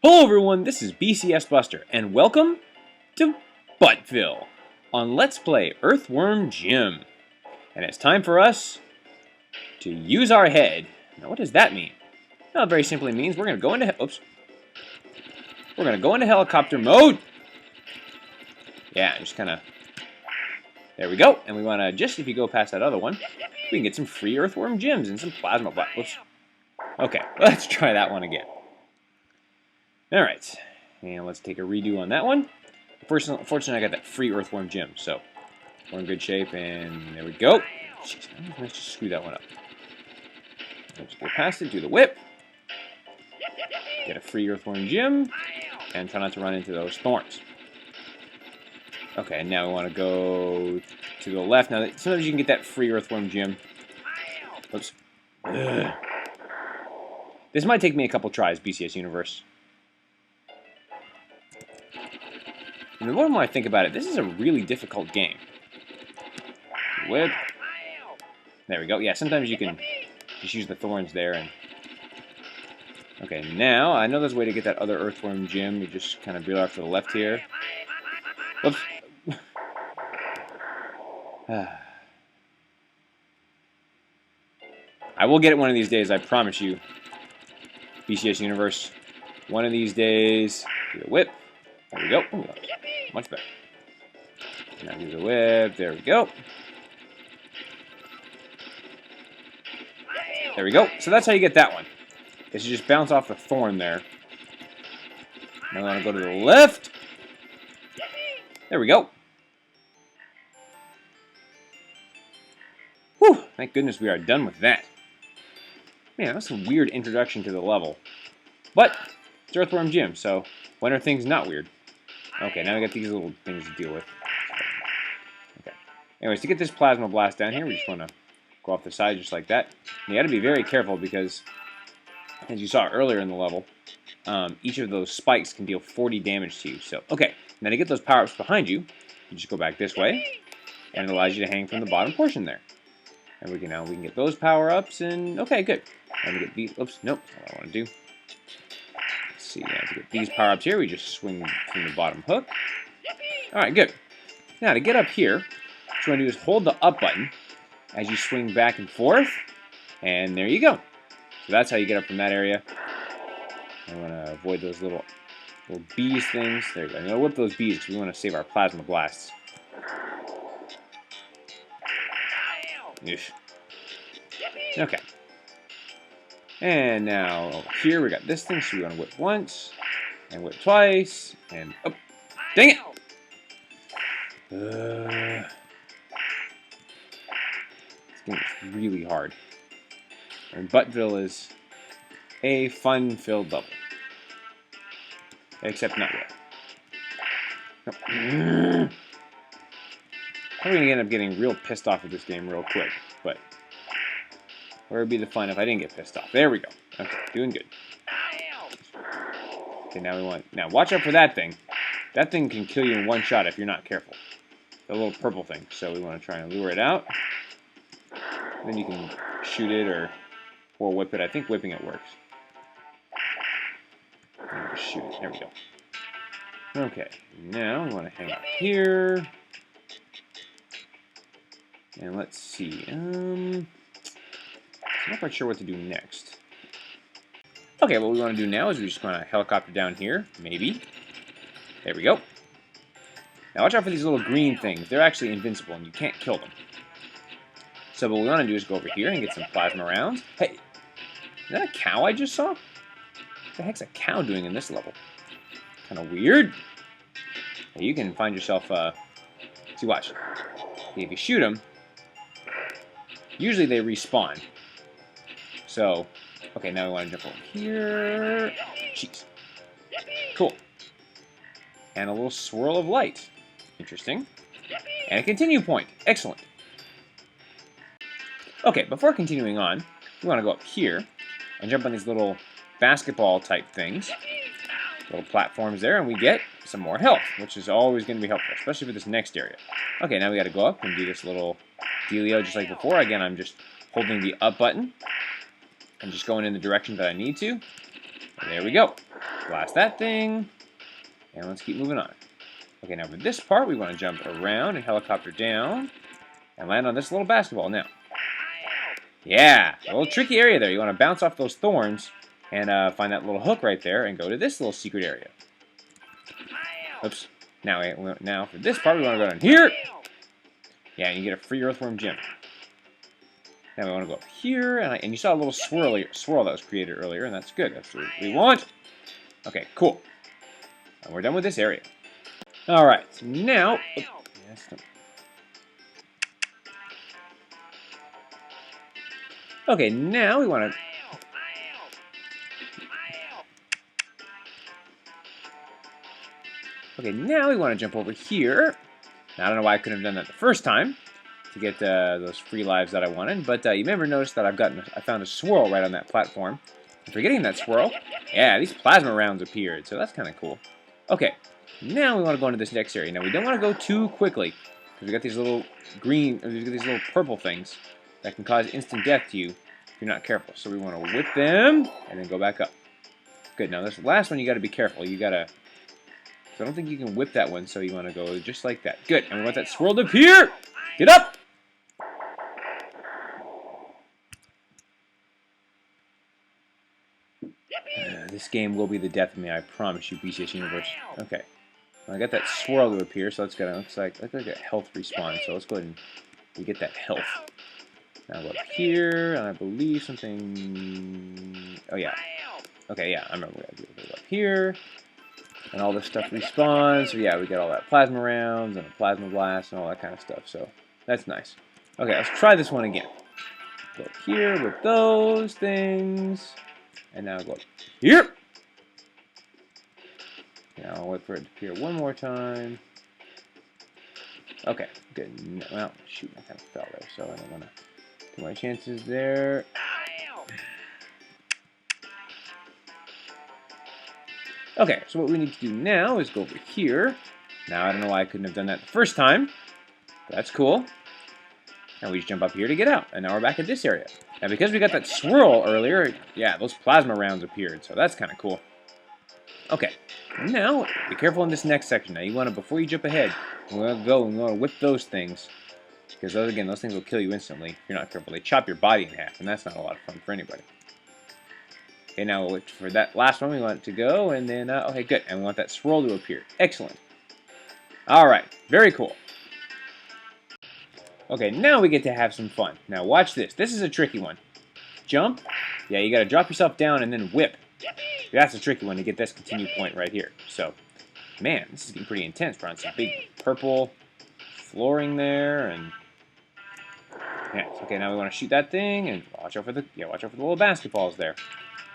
Hello everyone, this is BCS Buster, and welcome to Buttville on Let's Play Earthworm Jim. And it's time for us to use our head. Now what does that mean? Well, it very simply means we're going to go into helicopter mode. Yeah, just kind of, there we go. And we want to, just if you go past that other one, we can get some free Earthworm Gems and some plasma blast. Whoops. Okay, let's try that one again. Alright, and let's take a redo on that one. Fortunately, I got that free Earthworm Gem, so we're in good shape, and there we go. Jeez, let's just screw that one up. Let's go past it, do the whip, get a free Earthworm Gem, and try not to run into those thorns. Okay, now we want to go to the left. Now, sometimes you can get that free Earthworm Gem. Oops. Ugh. This might take me a couple tries, BCS Universe. And the more I think about it, this is a really difficult game. Whip. There we go. Yeah, sometimes you can just use the thorns there. And okay, now I know there's a way to get that other Earthworm Gem. You just kind of reel off to the left here. Whoops. I will get it one of these days, I promise you. BCS Universe. One of these days. Do the whip. There we go. Ooh, much better. Now do the whip. There we go. There we go. So that's how you get that one. Is you just bounce off the thorn there. Now I want to go to the left. There we go. Whew. Thank goodness we are done with that. Man, that's a weird introduction to the level. But it's Earthworm Jim, so when are things not weird? Okay, now we got these little things to deal with. Okay. Anyways, to get this plasma blast down here, we just want to go off the side just like that. And you got to be very careful because, as you saw earlier in the level, each of those spikes can deal 40 damage to you. So, okay, now to get those power-ups behind you, you just go back this way, and it allows you to hang from the bottom portion there. And we can get those power-ups, and okay, good. Let me get these. Oops, nope, that's not what I want to do. See, to get these power-ups here, we just swing from the bottom hook. Alright, good. Now, to get up here, what you want to do is hold the up button as you swing back and forth, and there you go. So that's how you get up from that area. I want to avoid those little bees things. There you go. I'm going to whip those bees because we want to save our plasma blasts. Yeesh. Okay. And now here we got this thing, so we want to whip once, and whip twice, and oh, dang it! This game is really hard. And Buttville is a fun-filled level. Except not yet. Nope. Probably going to end up getting real pissed off at this game real quick, but where would be the fun if I didn't get pissed off? There we go. Okay, doing good. Okay, now watch out for that thing. That thing can kill you in one shot if you're not careful. The little purple thing. So we want to try and lure it out. Then you can shoot it or whip it. I think whipping it works. Shoot it. There we go. Okay, now we want to hang out here. And let's see. I'm not quite sure what to do next. Okay, what we want to do now is we just want to helicopter down here, maybe. There we go. Now watch out for these little green things. They're actually invincible and you can't kill them. So what we want to do is go over here and get some plasma rounds. Hey, is that a cow I just saw? What the heck's a cow doing in this level? Kind of weird. Hey, you can find yourself, see, watch. If you shoot them, usually they respawn. So, okay, now we want to jump over here. Jeez. Cool. And a little swirl of light. Interesting. And a continue point. Excellent. Okay, before continuing on, we want to go up here and jump on these little basketball-type things. Little platforms there, and we get some more health, which is always going to be helpful, especially for this next area. Okay, now we got to go up and do this little dealio just like before. Again, I'm just holding the up button and just going in the direction that I need to. And there we go. Blast that thing. And let's keep moving on. Okay, now for this part, we want to jump around and helicopter down and land on this little basketball now. Yeah, a little tricky area there. You want to bounce off those thorns and find that little hook right there and go to this little secret area. Oops. Now for this part, we want to go down here. Yeah, and you get a free Earthworm gem. Now we want to go up here, and you saw a little swirl that was created earlier, and that's good. That's what we want. Okay, cool. And we're done with this area. All right, so now. Okay, now we want to. Okay, now we want to jump over here. Now, I don't know why I couldn't have done that the first time to get those free lives that I wanted, but you may have noticed that I found a swirl right on that platform. And for getting that swirl, yeah, these plasma rounds appeared, so that's kind of cool. Okay, now we want to go into this next area. Now, we don't want to go too quickly because we got these little these little purple things that can cause instant death to you if you're not careful. So we want to whip them and then go back up. Good. Now, this last one you got to be careful. You got to. So I don't think you can whip that one, so you want to go just like that. Good. And we want that swirl to appear. Get up! This game will be the death of me, I promise you, BCS Universe. Okay. Well, I got that swirl to appear, so looks like a health respawn. So let's go ahead and get that health. Now go up here, and I believe something. Oh yeah. Okay, yeah, I remember what I do. Go up here, and all this stuff respawns. So yeah, we get all that plasma rounds and a plasma blast and all that kind of stuff. So that's nice. Okay, let's try this one again. Go up here with those things. And now go up here. Now I'll wait for it to appear one more time. Okay, good. Well, shoot, I kind of fell there, so I don't want to take my chances there. Okay, so what we need to do now is go over here. Now, I don't know why I couldn't have done that the first time. That's cool. And we just jump up here to get out. And now we're back at this area. Now, because we got that swirl earlier, yeah, those plasma rounds appeared. So that's kind of cool. Okay. Now, be careful in this next section. Now, you want to, before you jump ahead, we want to go and we want to whip those things. Because, those things will kill you instantly if you're not careful. They chop your body in half, and that's not a lot of fun for anybody. Okay, now for that last one, we want it to go, and then, okay, good. And we want that swirl to appear. Excellent. All right. Very cool. Okay, now we get to have some fun. Now watch this. This is a tricky one. Jump. Yeah, you got to drop yourself down and then whip. That's a tricky one to get this continue point right here. So, man, this is getting pretty intense. We're on some big purple flooring there, and yeah. Okay, now we want to shoot that thing and watch out for the little basketballs there.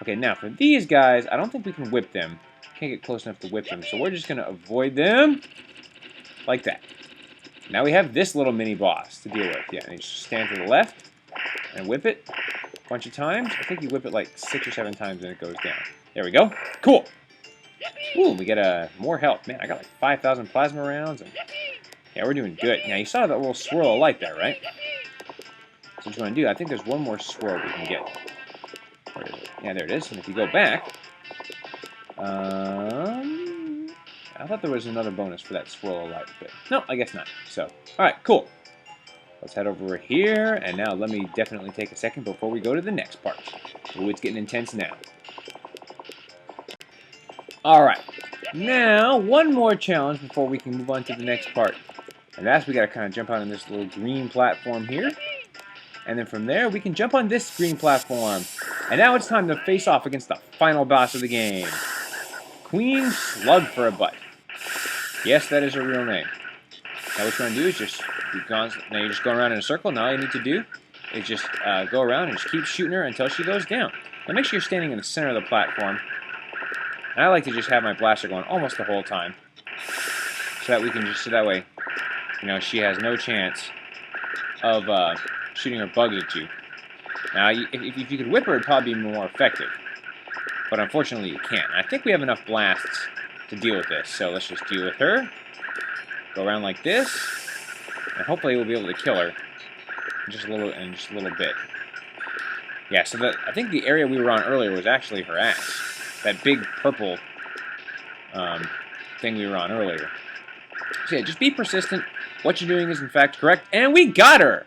Okay, now for these guys, I don't think we can whip them. Can't get close enough to whip them, so we're just gonna avoid them like that. Now we have this little mini boss to deal with. Yeah, and you just stand to the left and whip it a bunch of times. I think you whip it like 6 or 7 times and it goes down. There we go. Cool. Ooh, we get more health. Man, I got like 5,000 plasma rounds. And yeah, we're doing good. Now, you saw that little swirl of light there, right? So what you want to do, I think there's one more swirl we can get. Where is it? Yeah, there it is. And if you go back, I thought there was another bonus for that swirl of light, but no, I guess not. So, all right, cool. Let's head over here, and now let me definitely take a second before we go to the next part. Ooh, it's getting intense now. All right, now one more challenge before we can move on to the next part. And that's we got to kind of jump on this little green platform here. And then from there, we can jump on this green platform. And now it's time to face off against the final boss of the game. Queen Slug for a Butt. Yes, that is her real name. Now what you want to do is just now you're just going around in a circle. Now all you need to do is just go around and just keep shooting her until she goes down. Now make sure you're standing in the center of the platform. And I like to just have my blaster going almost the whole time, so that way, you know, she has no chance of shooting her bugs at you. Now, if you could whip her, it'd probably be more effective. But unfortunately, you can't. I think we have enough blasts to deal with this. So let's just deal with her. Go around like this. And hopefully we'll be able to kill her in just a little bit. Yeah, so I think the area we were on earlier was actually her ass. That big purple thing we were on earlier. So yeah, just be persistent. What you're doing is in fact correct, and we got her!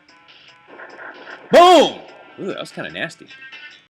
Boom! Ooh, that was kind of nasty.